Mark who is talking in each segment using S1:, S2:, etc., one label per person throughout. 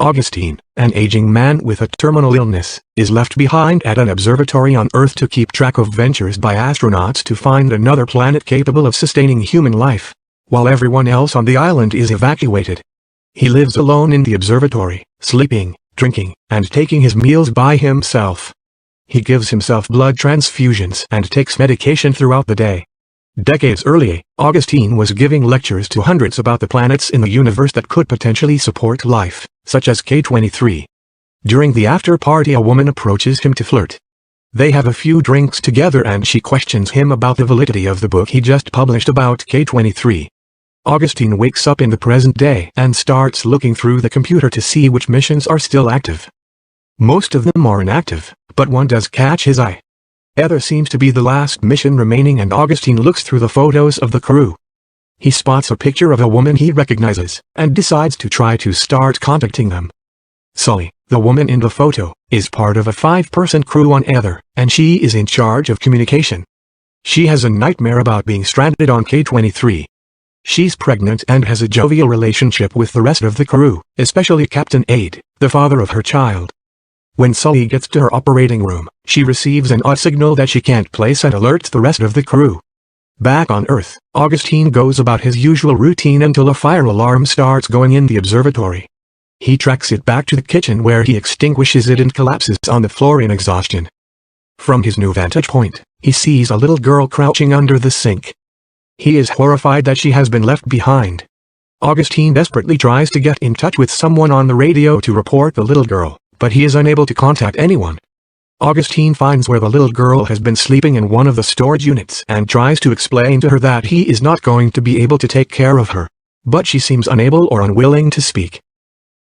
S1: Augustine, an aging man with a terminal illness, is left behind at an observatory on Earth to keep track of ventures by astronauts to find another planet capable of sustaining human life, while everyone else on the island is evacuated. He lives alone in the observatory, sleeping, drinking, and taking his meals by himself. He gives himself blood transfusions and takes medication throughout the day. Decades earlier, Augustine was giving lectures to hundreds about the planets in the universe that could potentially support life, such as K23. During the after-party, a woman approaches him to flirt. They have a few drinks together and she questions him about the validity of the book he just published about K23. Augustine wakes up in the present day and starts looking through the computer to see which missions are still active. Most of them are inactive, but one does catch his eye. Ether seems to be the last mission remaining and Augustine looks through the photos of the crew. He spots a picture of a woman he recognizes, and decides to try to start contacting them. Sully, the woman in the photo, is part of a 5-person crew on Ether, and she is in charge of communication. She has a nightmare about being stranded on K23. She's pregnant and has a jovial relationship with the rest of the crew, especially Captain Aid, the father of her child. When Sully gets to her operating room, she receives an odd signal that she can't place and alerts the rest of the crew. Back on Earth, Augustine goes about his usual routine until a fire alarm starts going in the observatory. He tracks it back to the kitchen where he extinguishes it and collapses on the floor in exhaustion. From his new vantage point, he sees a little girl crouching under the sink. He is horrified that she has been left behind. Augustine desperately tries to get in touch with someone on the radio to report the little girl, but he is unable to contact anyone. Augustine finds where the little girl has been sleeping in one of the storage units and tries to explain to her that he is not going to be able to take care of her, but she seems unable or unwilling to speak.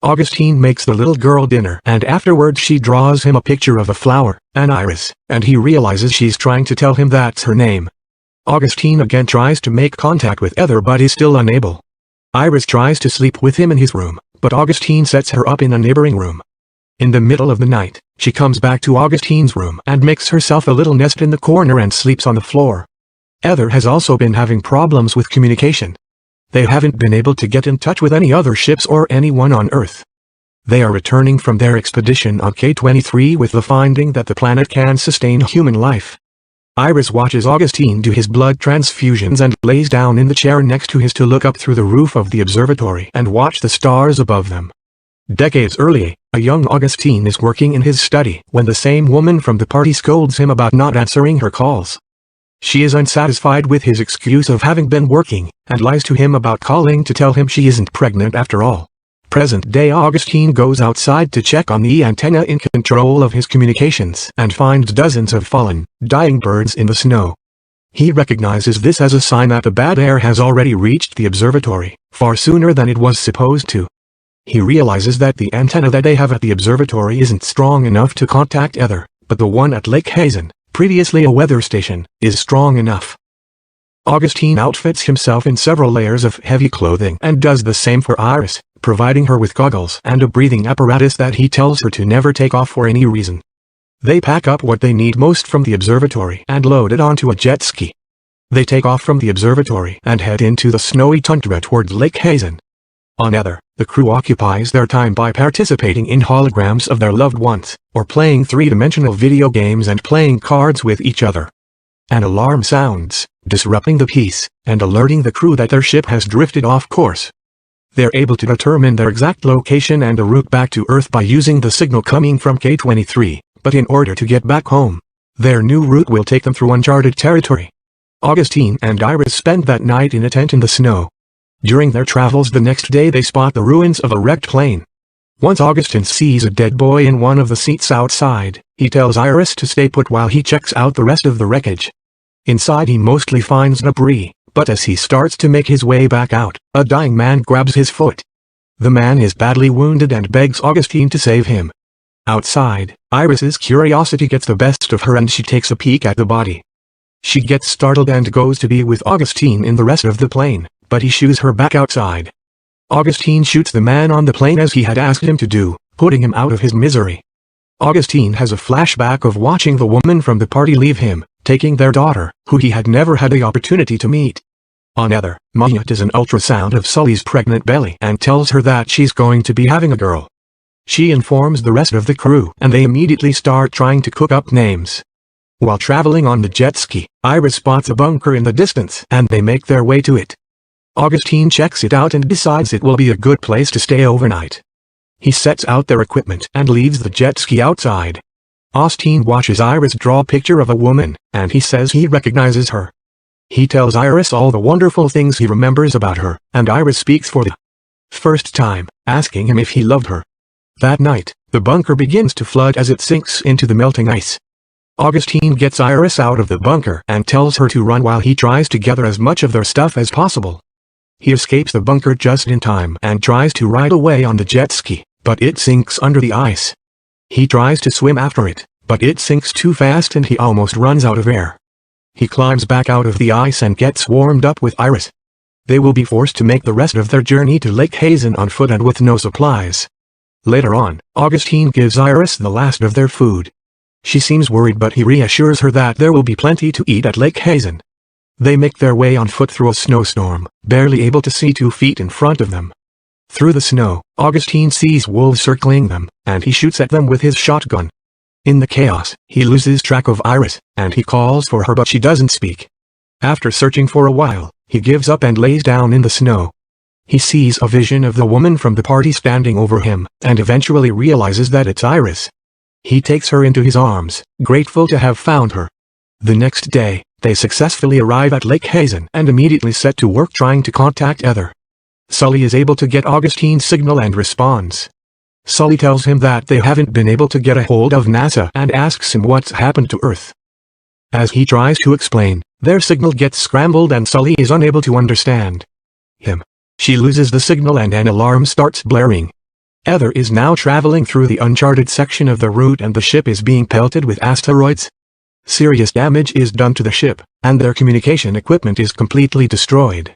S1: Augustine makes the little girl dinner and afterwards she draws him a picture of a flower, an iris, and he realizes she's trying to tell him that's her name. Augustine again tries to make contact with Ether but is still unable. Iris tries to sleep with him in his room, but Augustine sets her up in a neighboring room. In the middle of the night, she comes back to Augustine's room and makes herself a little nest in the corner and sleeps on the floor. Ether has also been having problems with communication. They haven't been able to get in touch with any other ships or anyone on Earth. They are returning from their expedition on K23 with the finding that the planet can sustain human life. Iris watches Augustine do his blood transfusions and lays down in the chair next to his to look up through the roof of the observatory and watch the stars above them. Decades earlier, a young Augustine is working in his study when the same woman from the party scolds him about not answering her calls. She is unsatisfied with his excuse of having been working, and lies to him about calling to tell him she isn't pregnant after all. Present-day Augustine goes outside to check on the antenna in control of his communications and finds dozens of fallen, dying birds in the snow. He recognizes this as a sign that the bad air has already reached the observatory, far sooner than it was supposed to. He realizes that the antenna that they have at the observatory isn't strong enough to contact Ether, but the one at Lake Hazen, previously a weather station, is strong enough. Augustine outfits himself in several layers of heavy clothing and does the same for Iris, providing her with goggles and a breathing apparatus that he tells her to never take off for any reason. They pack up what they need most from the observatory and load it onto a jet ski. They take off from the observatory and head into the snowy tundra toward Lake Hazen. On Ether, the crew occupies their time by participating in holograms of their loved ones, or playing three-dimensional video games and playing cards with each other. An alarm sounds, disrupting the peace, and alerting the crew that their ship has drifted off course. They're able to determine their exact location and the route back to Earth by using the signal coming from K23, but in order to get back home, their new route will take them through uncharted territory. Augustine and Iris spend that night in a tent in the snow. During their travels the next day they spot the ruins of a wrecked plane. Once Augustine sees a dead boy in one of the seats outside, he tells Iris to stay put while he checks out the rest of the wreckage. Inside he mostly finds debris, but as he starts to make his way back out, a dying man grabs his foot. The man is badly wounded and begs Augustine to save him. Outside, Iris's curiosity gets the best of her and she takes a peek at the body. She gets startled and goes to be with Augustine in the rest of the plane, but he shoos her back outside. Augustine shoots the man on the plane as he had asked him to do, putting him out of his misery. Augustine has a flashback of watching the woman from the party leave him, taking their daughter, who he had never had the opportunity to meet. On Ether, Maya does an ultrasound of Sully's pregnant belly and tells her that she's going to be having a girl. She informs the rest of the crew and they immediately start trying to cook up names. While traveling on the jet ski, Iris spots a bunker in the distance and they make their way to it. Augustine checks it out and decides it will be a good place to stay overnight. He sets out their equipment and leaves the jet ski outside. Augustine watches Iris draw a picture of a woman, and he says he recognizes her. He tells Iris all the wonderful things he remembers about her, and Iris speaks for the first time, asking him if he loved her. That night, the bunker begins to flood as it sinks into the melting ice. Augustine gets Iris out of the bunker and tells her to run while he tries to gather as much of their stuff as possible. He escapes the bunker just in time and tries to ride away on the jet ski, but it sinks under the ice. He tries to swim after it, but it sinks too fast and he almost runs out of air. He climbs back out of the ice and gets warmed up with Iris. They will be forced to make the rest of their journey to Lake Hazen on foot and with no supplies. Later on, Augustine gives Iris the last of their food. She seems worried but he reassures her that there will be plenty to eat at Lake Hazen. They make their way on foot through a snowstorm, barely able to see 2 feet in front of them. Through the snow, Augustine sees wolves circling them, and he shoots at them with his shotgun. In the chaos, he loses track of Iris, and he calls for her but she doesn't speak. After searching for a while, he gives up and lays down in the snow. He sees a vision of the woman from the party standing over him, and eventually realizes that it's Iris. He takes her into his arms, grateful to have found her. The next day, they successfully arrive at Lake Hazen and immediately set to work trying to contact Heather. Sully is able to get Augustine's signal and responds. Sully tells him that they haven't been able to get a hold of NASA and asks him what's happened to Earth. As he tries to explain, their signal gets scrambled and Sully is unable to understand him. She loses the signal and an alarm starts blaring. Heather is now traveling through the uncharted section of the route and the ship is being pelted with asteroids. Serious damage is done to the ship, and their communication equipment is completely destroyed.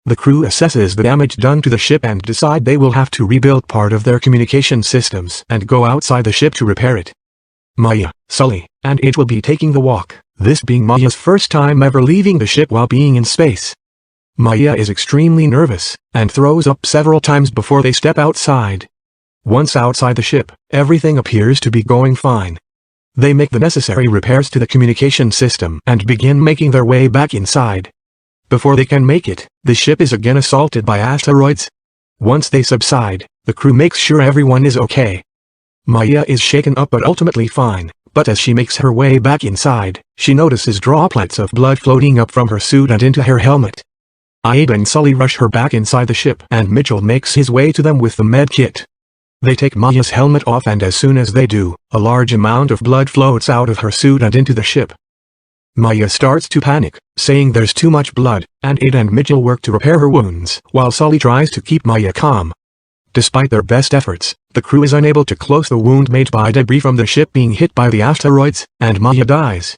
S1: The crew assesses the damage done to the ship and decide they will have to rebuild part of their communication systems and go outside the ship to repair it. Maya, Sully, and it will be taking the walk, this being Maya's first time ever leaving the ship while being in space. Maya is extremely nervous, and throws up several times before they step outside. Once outside the ship, everything appears to be going fine. They make the necessary repairs to the communication system and begin making their way back inside. Before they can make it, the ship is again assaulted by asteroids. Once they subside, the crew makes sure everyone is okay. Maya is shaken up but ultimately fine, but as she makes her way back inside, she notices droplets of blood floating up from her suit and into her helmet. Aida and Sully rush her back inside the ship and Mitchell makes his way to them with the med kit. They take Maya's helmet off and as soon as they do, a large amount of blood floats out of her suit and into the ship. Maya starts to panic, saying there's too much blood, and Ada and Mitchell work to repair her wounds, while Sully tries to keep Maya calm. Despite their best efforts, the crew is unable to close the wound made by debris from the ship being hit by the asteroids, and Maya dies.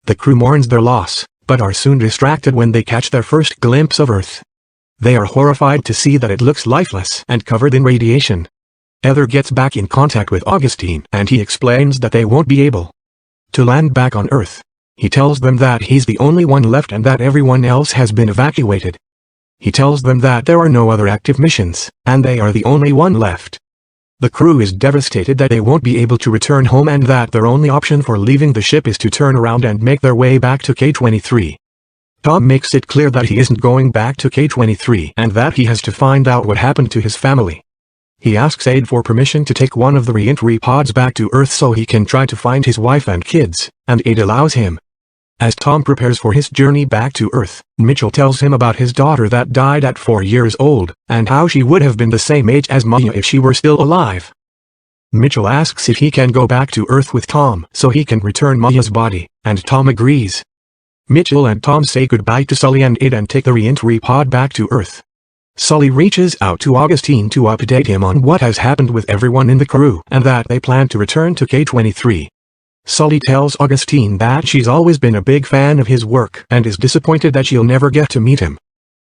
S1: The crew mourns their loss, but are soon distracted when they catch their first glimpse of Earth. They are horrified to see that it looks lifeless and covered in radiation. Heather gets back in contact with Augustine and he explains that they won't be able to land back on Earth. He tells them that he's the only one left and that everyone else has been evacuated. He tells them that there are no other active missions, and they are the only one left. The crew is devastated that they won't be able to return home and that their only option for leaving the ship is to turn around and make their way back to K-23. Tom makes it clear that he isn't going back to K-23 and that he has to find out what happened to his family. He asks Aid for permission to take one of the re-entry pods back to Earth so he can try to find his wife and kids, and Aid allows him. As Tom prepares for his journey back to Earth, Mitchell tells him about his daughter that died at 4 years old, and how she would have been the same age as Maya if she were still alive. Mitchell asks if he can go back to Earth with Tom so he can return Maya's body, and Tom agrees. Mitchell and Tom say goodbye to Sully and Aid and take the re-entry pod back to Earth. Sully reaches out to Augustine to update him on what has happened with everyone in the crew and that they plan to return to K-23. Sully tells Augustine that she's always been a big fan of his work and is disappointed that she'll never get to meet him.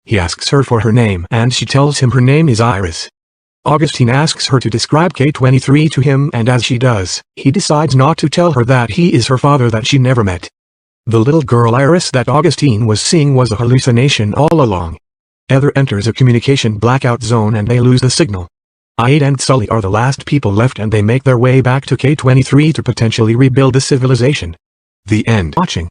S1: He asks her for her name and she tells him her name is Iris. Augustine asks her to describe K-23 to him and as she does, he decides not to tell her that he is her father that she never met. The little girl Iris that Augustine was seeing was a hallucination all along. Heather enters a communication blackout zone and they lose the signal. Aid and Sully are the last people left and they make their way back to K-23 to potentially rebuild the civilization. The end. Watching.